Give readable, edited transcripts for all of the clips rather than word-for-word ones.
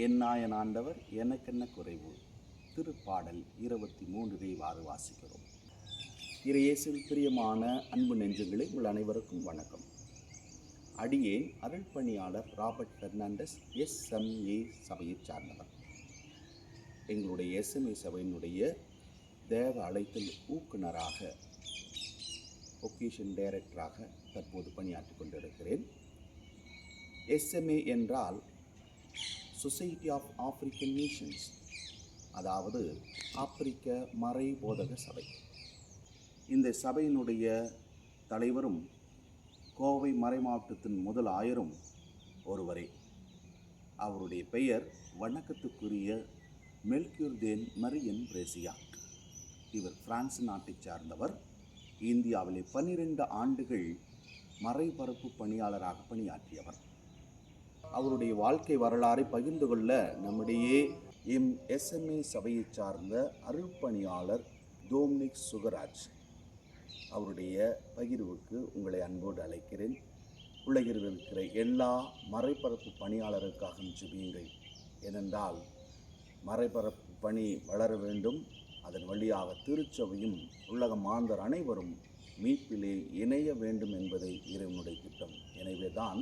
என்னாயன் ஆண்டவர் எனக்கென்ன குறைவு. திருப்பாடல் 23 வாசிக்கிறோம். இறையேசுவில் பிரியமான அன்பு நெஞ்சங்களே, உங்கள் அனைவருக்கும் வணக்கம். அடியேன் அருள் பணியாளர் ராபர்ட் பெர்னாண்டஸ், SMA சபையைச் சார்ந்தவர். எங்களுடைய SMA சபையினுடைய தேவ அழைத்தல் ஊக்குனராக, ஒகேஷன் டைரக்டராக தற்போது பணியாற்றி கொண்டிருக்கிறேன். SMA என்றால் சொசைட்டி ஆஃப் ஆப்பிரிக்கன் நேஷன்ஸ், அதாவது ஆப்பிரிக்க மறை போதக சபை. இந்த சபையினுடைய தலைவரும் கோவை மறை மாவட்டத்தின் முதல் ஆயரும் ஒருவரே. அவருடைய பெயர் வணக்கத்துக்குரிய மெல்கியோர் மரியன் பிரேசியாக். இவர் பிரான்ஸ் நாட்டை சார்ந்தவர். இந்தியாவிலே 12 ஆண்டுகள் மறைபரப்பு பணியாளராக பணியாற்றியவர். அவருடைய வாழ்க்கை வரலாறை பகிர்ந்து கொள்ள நம்முடைய SMA சபையை சார்ந்த அருள்பணியாளர் டோம்னிக் சுகராஜ் அவருடைய பகிர்வுக்கு உங்களை அன்போடு அழைக்கிறேன். உலகில் இருக்கிற எல்லா மறைபரப்பு பணியாளருக்காக ஜெபியுங்கள். ஏனென்றால் மறைபரப்பு பணி வளர வேண்டும். அதன் வழியாக திருச்சபையும் உலக மாந்தர் அனைவரும் மீட்பிலே இணைய வேண்டும் என்பதை இறைவனுடைய திட்டம். எனவேதான்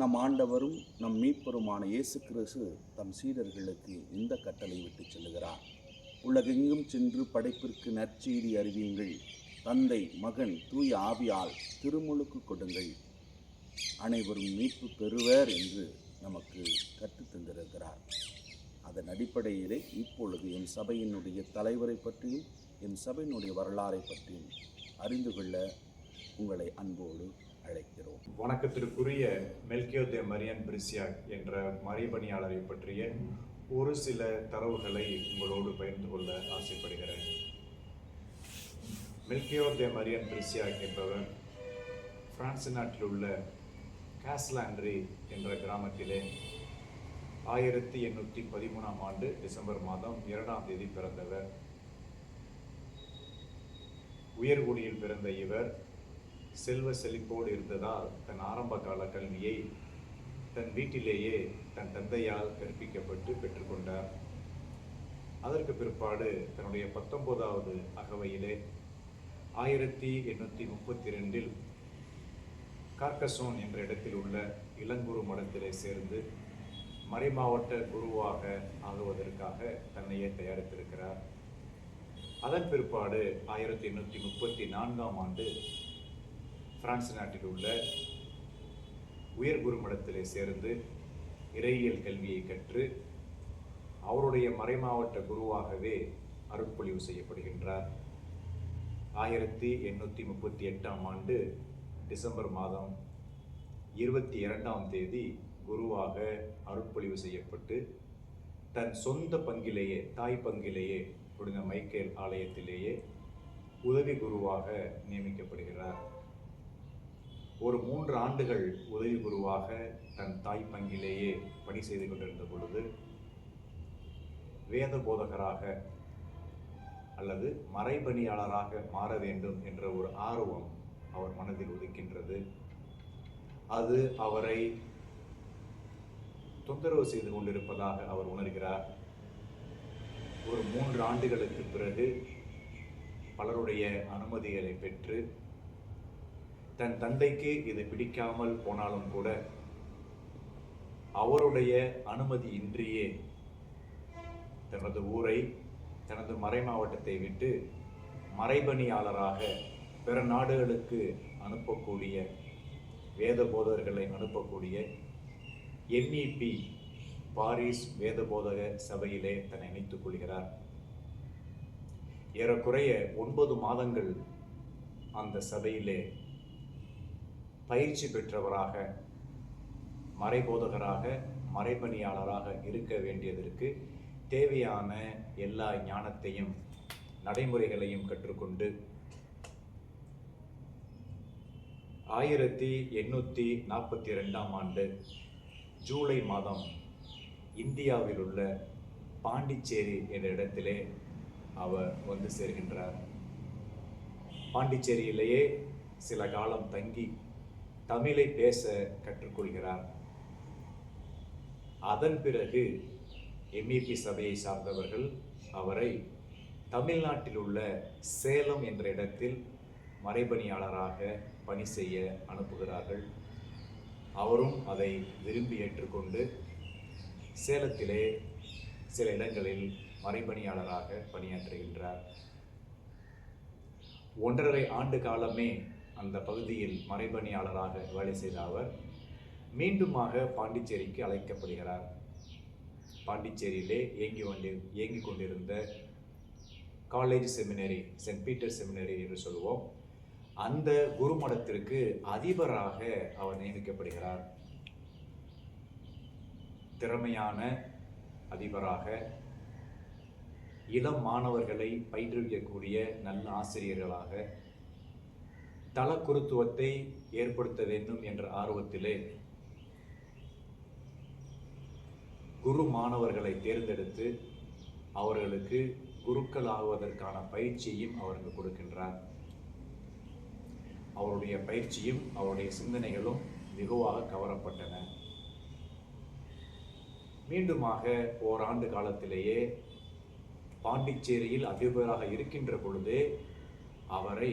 நம் ஆண்டவரும் நம் மீட்பருமான இயேசு கிறிஸ்து தம் சீடர்களுக்கு இந்த கட்டளை விட்டு செல்லுகிறார். உலகெங்கும் சென்று படைப்பிற்கு நற்செய்தி அறிவியுங்கள். தந்தை, மகன், தூய ஆவியால் திருமுழுக்கு கொடுங்கள். அனைவரும் மீட்பு பெறுவர் என்று நமக்கு கற்றுத் தந்திருக்கிறார். அதன் அடிப்படையிலே இப்பொழுது என் சபையினுடைய தலைவரை பற்றியும் என் சபையினுடைய வரலாறை பற்றியும் அறிந்து கொள்ள உங்களை அன்போடு அழைக்கிறோம். வணக்கத்திற்குரிய மெல்கியோர் மரியன் பிரேசியாக் என்ற மறைபணியாளரை பற்றிய ஒரு சில தரவுகளை உங்களோடு பகிர்ந்து கொள்ள ஆசைப்படுகிறேன். மெல்கியோர் மரியன் பிரேசியாக் என்பவர் பிரான்ஸ் நாட்டில் உள்ள காஸ்லாண்ட்ரி என்ற கிராமத்திலே 1813 ஆண்டு டிசம்பர் மாதம் 2ஆம் தேதி பிறந்தவர். உயர்குடியில் பிறந்த இவர் செல்வ செழிப்போடு இருந்ததால் தன் ஆரம்ப கால கல்வியை தன் வீட்டிலேயே தன் தந்தையால் கற்பிக்கப்பட்டு பெற்றுக்கொண்டார். அதற்கு பிற்பாடு தன்னுடைய 19வது அகவையிலே 1832 கார்கசோன் என்ற இடத்தில் உள்ள இளங்குரு மடத்திலே சேர்ந்து மறைமாவட்ட குருவாக ஆகுவதற்காக தன்னையே தயாரித்திருக்கிறார். அதன் பிற்பாடு 1834ஆம் ஆண்டு பிரான்ஸ் நாட்டில் உள்ள உயர் குருமடத்திலே சேர்ந்து இறையியல் கல்வியை கற்று அவருடைய மறைமாவட்ட குருவாகவே அருட்பொழிவு செய்யப்படுகின்றார். 1838ஆம் ஆண்டு டிசம்பர் மாதம் 22ஆம் தேதி குருவாக அருட்பொழிவு செய்யப்பட்டு தன் சொந்த பங்கிலேயே, தாய் பங்கிலேயே, புனித மைக்கேல் ஆலயத்திலேயே உதவி குருவாக நியமிக்கப்படுகிறார். ஒரு 3 ஆண்டுகள் உதவி குருவாக தன் தாய் பங்கிலேயே பணி செய்து கொண்டிருந்த பொழுது வேத போதகராக அல்லது மறைபணியாளராக மாற வேண்டும் என்ற ஒரு ஆர்வம் அவர் மனதில் உதிக்கின்றது. அது அவரை தொந்தரவு செய்து கொண்டிருப்பதாக அவர் உணர்கிறார். ஒரு 3 ஆண்டுகளுக்கு பிறகு பலருடைய அனுமதிகளை பெற்று தன் தந்தைக்கு இது பிடிக்காமல் போனாலும் கூட அவருடைய அனுமதியின்றியே தனது ஊரை, தனது மறை மாவட்டத்தை விட்டு மறைபணியாளராக பிற நாடுகளுக்கு அனுப்பக்கூடிய, வேத போதகர்களை அனுப்பக்கூடிய NEP பாரிஸ் வேத போதக சபையிலே தன்னை இணைத்துக் கொள்கிறார். ஏறக்குறைய 9 மாதங்கள் அந்த சபையிலே பயிற்சி பெற்றவராக, மறைபோதகராக, மறைபணியாளராக இருக்க வேண்டியதற்கு தேவையான எல்லா ஞானத்தையும் நடைமுறைகளையும் கற்றுக்கொண்டு 1842ஆம் ஆண்டு ஜூலை மாதம் இந்தியாவில் உள்ள பாண்டிச்சேரி என்ற இடத்திலே அவர் வந்து சேர்கின்றார். பாண்டிச்சேரியிலேயே சில காலம் தங்கி தமிழை பேச கற்றுக்கொள்கிறார். அதன் பிறகு எம்இபி சபையை சார்ந்தவர்கள் அவரை தமிழ்நாட்டில் உள்ள சேலம் என்ற இடத்தில் மறைபணியாளராக பணி செய்ய அனுப்புகிறார்கள். அவரும் அதை விரும்பி ஏற்றுக்கொண்டு சேலத்திலே சில இடங்களில் மறைபணியாளராக பணியாற்றுகின்றார். 1.5 ஆண்டு காலமே அந்த பகுதியில் மறைபணியாளராக வேலை செய்த அவர் மீண்டுமாக பாண்டிச்சேரிக்கு அழைக்கப்படுகிறார். பாண்டிச்சேரியிலே இயங்கிக் கொண்டிருந்த college seminary, saint Peter seminary என்று சொல்லுவோம், அந்த குருமடத்திற்கு அதிபராக அவர் நியமிக்கப்படுகிறார். திறமையான அதிபராக, இளம் மாணவர்களை பயிற்றுவிக்கக்கூடிய நல்ல ஆசிரியர்களாக, தல குருத்துவத்தை ஏற்படுத்த வேண்டும் என்ற ஆர்வத்திலே குரு மாணவர்களை தேர்ந்தெடுத்து அவர்களுக்கு குருக்கள் ஆகுவதற்கான பயிற்சியையும் அவருக்கு கொடுக்கின்றார். அவருடைய பயிற்சியும் அவருடைய சிந்தனைகளும் வெகுவாக கவரப்பட்டன. மீண்டுமாக ஓராண்டு காலத்திலேயே பாண்டிச்சேரியில் அதிபராக இருக்கின்ற பொழுதே அவரை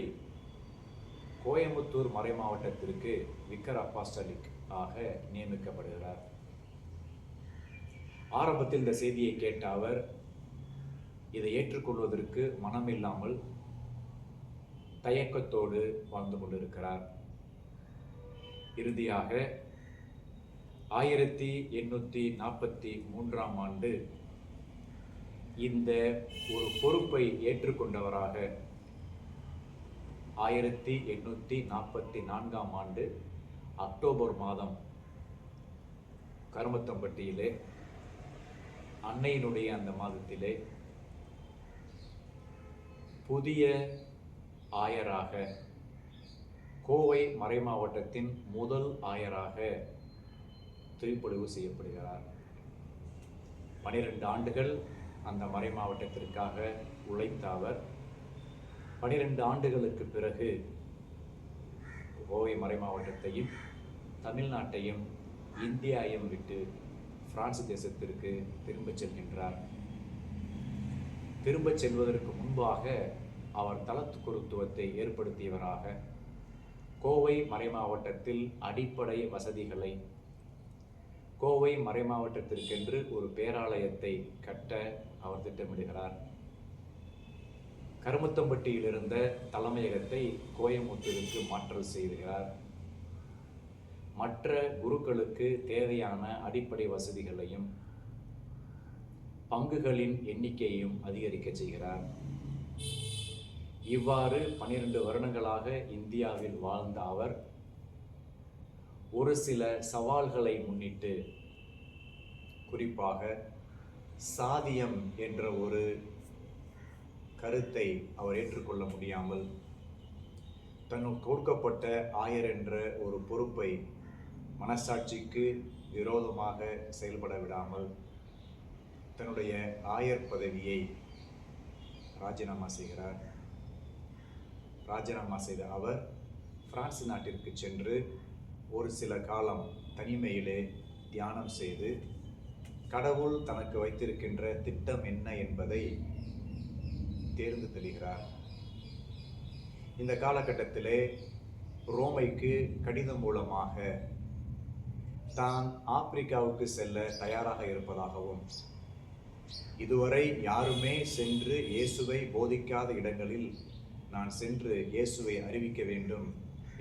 கோயம்புத்தூர் மறை மாவட்டத்திற்கு விக்கர் அப்போஸ்தலிக் ஆக நியமிக்கப்படுகிறார். ஆரம்பத்தில் இந்த செய்தியை கேட்ட அவர் இதை ஏற்றுக்கொள்வதற்கு மனமில்லாமல் தயக்கத்தோடு வாழ்ந்து கொண்டிருக்கிறார். இறுதியாக 1843 ஆண்டு இந்த ஒரு பொறுப்பை ஏற்றுக்கொண்டவராக 1844 ஆண்டு அக்டோபர் மாதம் கருமத்தம்பட்டியிலே அன்னையினுடைய அந்த மாதத்திலே புதிய ஆயராக, கோவை மறைமாவட்டத்தின் முதல் ஆயராக திருப்பொழிவு செய்யப்படுகிறார். 12 ஆண்டுகள் அந்த மறை மாவட்டத்திற்காக உழைத்த அவர் 12 ஆண்டுகளுக்கு பிறகு கோவை மறை மாவட்டத்தையும் தமிழ்நாட்டையும் இந்தியாவையும் விட்டு பிரான்ஸ் தேசத்திற்கு திரும்பச் செல்கின்றார். திரும்பச் செல்வதற்கு முன்பாக அவர் தலத்து குருத்துவத்தை ஏற்படுத்தியவராக கோவை மறை மாவட்டத்தில் அடிப்படை வசதிகளை, கோவை மறை மாவட்டத்திற்கென்று ஒரு பேராலயத்தை கட்ட அவர் திட்டமிடுகிறார். கருமத்தம்பட்டியில் இருந்த தலைமையகத்தை கோயம்புத்தூருக்கு மாற்றல் செய்கிறார். மற்ற குருக்களுக்கு தேவையான அடிப்படை வசதிகளையும் பங்குகளின் எண்ணிக்கையையும் அதிகரிக்க செய்கிறார். இவ்வாறு 12 வருடங்களாக இந்தியாவில் வாழ்ந்த அவர் ஒரு சில சவால்களை முன்னிட்டு, குறிப்பாக சாதியம் என்ற ஒரு கருத்தை அவர் ஏற்றுக்கொள்ள முடியாமல், தனக்கு கொடுக்கப்பட்ட ஆயர் என்ற ஒரு பொறுப்பை மனசாட்சிக்கு விரோதமாக செயல்பட விடாமல் தன்னுடைய ஆயர் பதவியை ராஜினாமா செய்கிறார். ராஜினாமா செய்த அவர் பிரான்ஸ் நாட்டிற்கு சென்று ஒரு சில காலம் தனிமையிலே தியானம் செய்து கடவுள் தனக்கு வைத்திருக்கின்ற திட்டம் என்ன என்பதை தேர்ந்து தெளிகிறார். இந்த காலகட்டத்திலே ரோமைக்கு கடிதம் மூலமாக தான் ஆப்பிரிக்காவுக்கு செல்ல தயாராக இருப்பதாகவும், இதுவரை யாருமே சென்று இயேசுவை போதிக்காத இடங்களில் நான் சென்று இயேசுவை அறிவிக்க வேண்டும்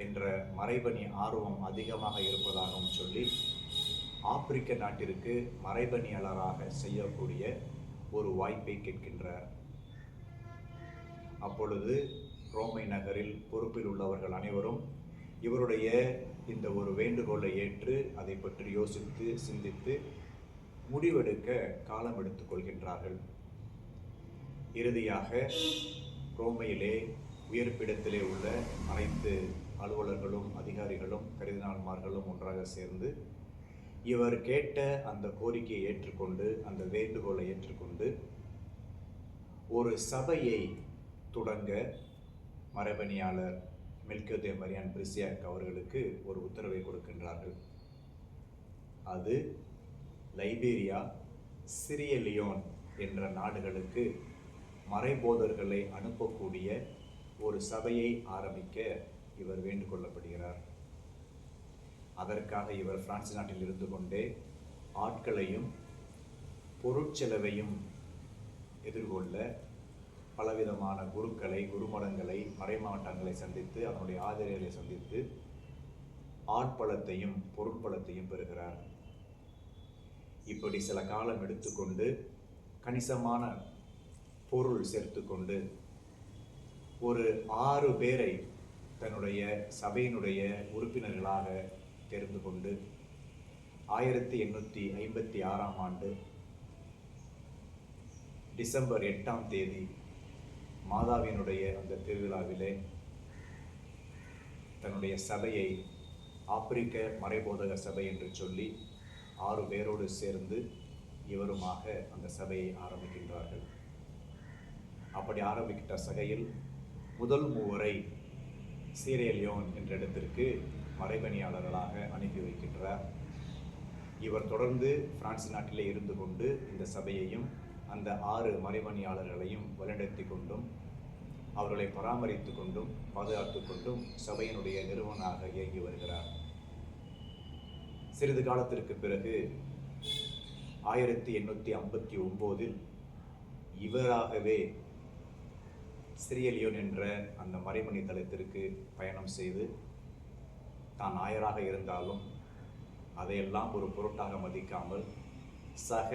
என்ற மறைபணி ஆர்வம் அதிகமாக இருப்பதாகவும் சொல்லி ஆப்பிரிக்க நாட்டிற்கு மறைபணியாளராக செய்யக்கூடிய ஒரு வாய்ப்பை கேட்கின்றார். அப்பொழுது ரோமை நகரில் பொறுப்பில் உள்ளவர்கள் அனைவரும் இவருடைய இந்த ஒரு வேண்டுகோளை ஏற்று அதை பற்றி யோசித்து சிந்தித்து முடிவெடுக்க காலம் எடுத்துக் கொள்கின்றார்கள். இறுதியாக ரோமையிலே உயர்ப்பிடத்திலே உள்ள அனைத்து அலுவலர்களும் அதிகாரிகளும் கர்தினால்மார்களும் ஒன்றாக சேர்ந்து இவர் கேட்ட அந்த கோரிக்கையை ஏற்றுக்கொண்டு, அந்த வேண்டுகோளை ஏற்றுக்கொண்டு ஒரு சபையை தொடங்க மறைபணியாளர் மெல்கியோதே மரியான் பிரிசியாக் அவர்களுக்கு ஒரு உத்தரவை கொடுக்கின்றார்கள். அது லைபீரியா, சிரியலியோன் என்ற நாடுகளுக்கு மறைபோதர்களை அனுப்பக்கூடிய ஒரு சபையை ஆரம்பிக்க இவர் வேண்டுகொள்ளப்படுகிறார். அதற்காக இவர் பிரான்ஸ் நாட்டில் இருந்து கொண்டே ஆட்களையும் பொருட்செலவையும் எதிர்கொள்ள பலவிதமான குருக்களை, குருமடங்களை, மறைமாவட்டங்களை சந்தித்து அதனுடைய ஆதரவுகளை சந்தித்து ஆட்பலத்தையும் பொருட்பலத்தையும் பெறுகிறார். இப்படி சில காலம் எடுத்துக்கொண்டு கணிசமான பொருள் சேர்த்து கொண்டு ஒரு 6 பேரை தன்னுடைய சபையினுடைய உறுப்பினர்களாக தெரிந்து கொண்டு 1856ஆம் ஆண்டு டிசம்பர் 8ஆம் தேதி மாதாவினுடைய அந்த திருவிழாவிலே தன்னுடைய சபையை ஆப்பிரிக்க மறைபோதக சபை என்று சொல்லி 6 பேரோடு சேர்ந்து இவருமாக அந்த சபையை ஆரம்பிக்கின்றார்கள். அப்படி ஆரம்பிக்கின்ற சபையில் முதல் 3 சீரியலியோன் என்ற இடத்திற்கு மறைபணியாளர்களாக அனுப்பி வைக்கின்றார். இவர் தொடர்ந்து பிரான்ஸ் நாட்டிலே இருந்து கொண்டு இந்த சபையையும் அந்த 6 மறைபணியாளர்களையும் வழிநடத்தி கொண்டும் அவர்களை பராமரித்து கொண்டும் பாதுகாத்து கொண்டும் சபையினுடைய நிறுவனராக இயங்கி வருகிறார். சிறிது காலத்திற்கு பிறகு 1859இல் இவராகவே சிரியலியோன் என்ற அந்த மறைபணி தலத்திற்கு பயணம் செய்து தான் ஆயராக இருந்தாலும் அதையெல்லாம் ஒரு பொருட்டாக மதிக்காமல் சக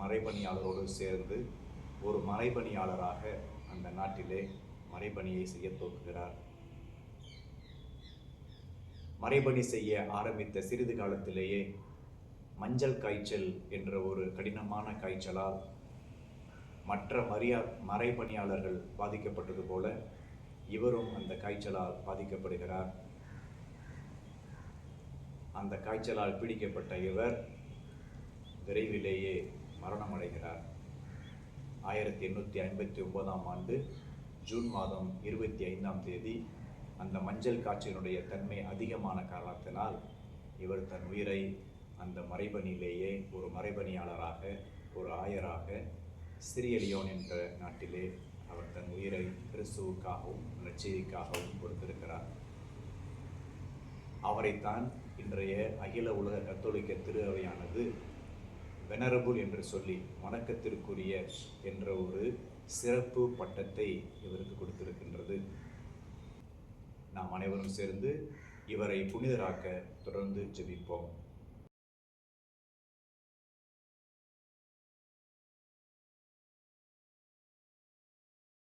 மறைபணியாளரோடு சேர்ந்து ஒரு மறைபணியாளராக அந்த நாட்டிலே மறைபணியை செய்ய துவங்குகிறார். மறைபணி செய்ய ஆரம்பித்த சிறிது காலத்திலேயே மஞ்சள் காய்ச்சல் என்ற ஒரு கடினமான காய்ச்சலால் மற்ற மறைபணியாளர்கள் பாதிக்கப்பட்டது போல இவரும் அந்த காய்ச்சலால் பாதிக்கப்படுகிறார். அந்த காய்ச்சலால் பீடிக்கப்பட்ட இவர் விரைவிலேயே மரணமடைகிறார். 1859ஆம் ஆண்டு ஜூன் மாதம் 25ஆம் தேதி அந்த மஞ்சள் காய்ச்சலினுடைய தன்மை அதிகமான காரணத்தினால் இவர் தன் உயிரை அந்த மறைபணியிலேயே ஒரு மறைபணியாளராக, ஒரு ஆயராக சிரியலியோன் என்ற நாட்டிலே அவர் தன் உயிரை கிறிஸ்துவுக்காகவும் நற்செய்திக்காகவும் கொடுத்திருக்கிறார். அவரைத்தான் இன்றைய அகில உலக கத்தோலிக்க திரு அவையானது வெனரபுள் என்று சொல்லி வணக்கத்திற்குரிய என்ற ஒரு சிறப்பு பட்டத்தை இவருக்கு கொடுத்திருக்கின்றது. நாம் அனைவரும் சேர்ந்து இவரை புனிதராக்க தொடர்ந்து ஜெபிப்போம்.